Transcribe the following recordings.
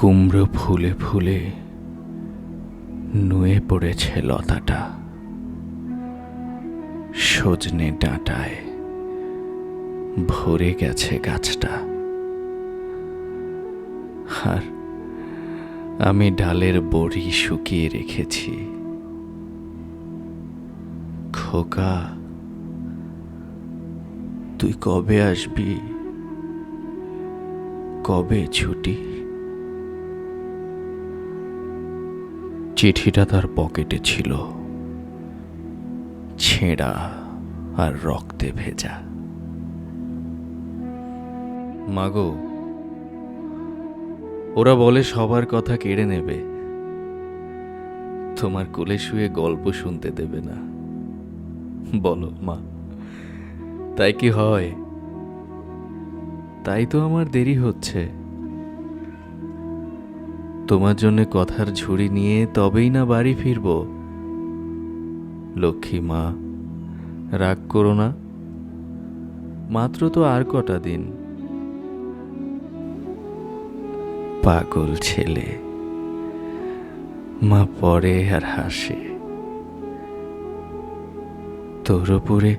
কুমড়ো ফুলে ফুলে নুয়ে পড়েছে লতাটা, সজনে ডাঁটায় ভরে গেছে গাছটা। আর আমি ডালের বড়ি শুকিয়ে রেখেছি। খোকা, তুই কবে আসবি? কবে ছুটি? চিঠিটা তার পকেটে ছিল, ছেঁড়া আর রক্তে ভেজা। মাগো, ওরা বলে সবার কথা কেড়ে নেবে, তোমার কোলে শুয়ে গল্প শুনতে দেবে না। বলো মা, তাই কি হয়? তাই তো আমার দেরি হচ্ছে। তোমার জন্য কথার ঝুড়ি নিয়ে তবেই না বাড়ি ফিরব। লক্ষ্মী মা, রাগ করো না, মাত্র তো আর কটা দিন। পাগল ছেলে, মা পড়ে আর হাসে। তোর উপরে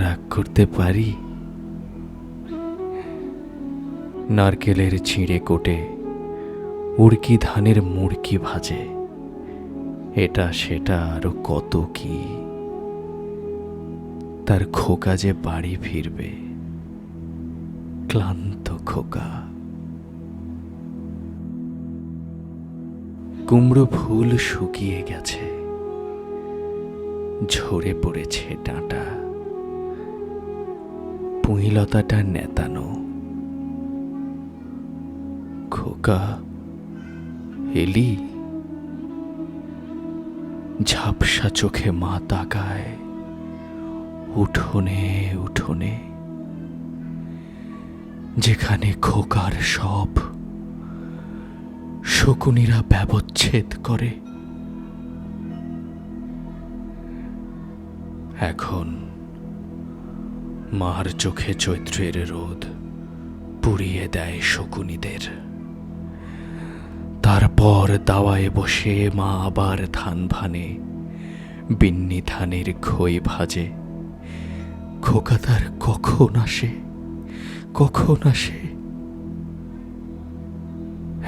রাগ করতে পারি? নারকেলের ছিঁড়ে কোটে উড়কি ধানের মুড়কি ভাজে, এটা সেটা আরো কত কি। তার খোকা যে বাড়ি ফিরবে, ক্লান্ত খোকা। কুমড়ো ফুল শুকিয়ে গেছে, ঝরে পড়েছে ডাঁটা। পুঁইলতাটা নেতানো। খোকা, এলি? ঝাপসা চোখে মা তাকায় উঠোনে উঠোনে, যেখানে খোকার সব শকুনিরা ব্যবচ্ছেদ করে। এখন মার চোখে চৈত্রের রোদ পুড়িয়ে দেয় শকুনিদের। তারপর দাওয়ায় বসে মা আবার ধান ভানে, বিন্নি ধানের খই ভাজে। খোকা তার কখন আসে, কখন আসে?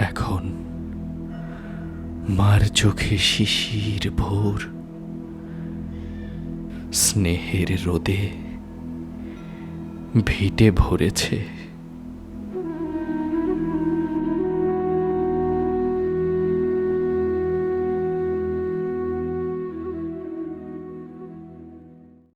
এখন মার চোখে শিশির ভোর, স্নেহের রোদে ভিটে ভরেছে।